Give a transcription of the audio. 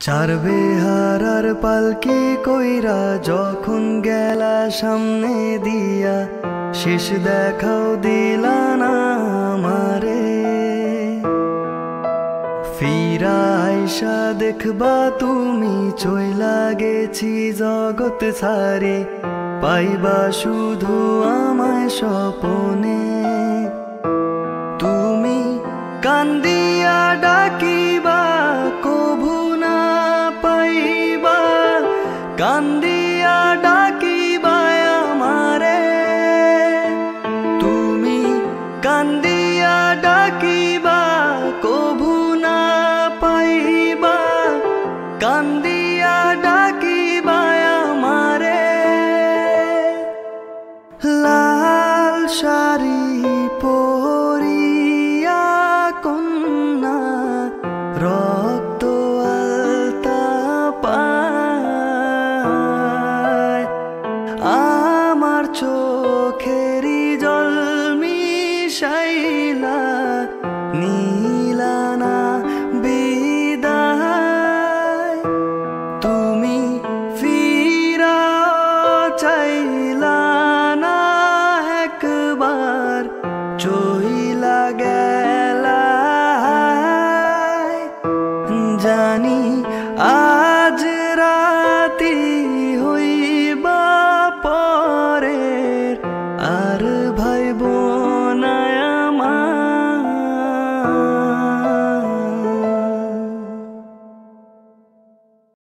চারবে হারার পালকি কইরা যখন গেলা সামনে দিয়া, শেষ দেখাও দিলা না আমারে। ফিরা আইসা দেখবা তুমি চইলা গেছি জগৎ ছাড়ি, পাইবা শুধু আমায় স্বপনে। তুমি কান্দিয়া ডাকিবা কভু না পাইবা, কান্দিয়া ডাকিবা আমারে। তুমি কান্দিয়া ডাকিবা কভু না পাইবা, কান্দিয়া ডাকিবা আমারে। লাল শাড়ি পরিয়া কন্যা রক্ত আলতা পায়, আমার চোখেরই জল মিশাইলা নি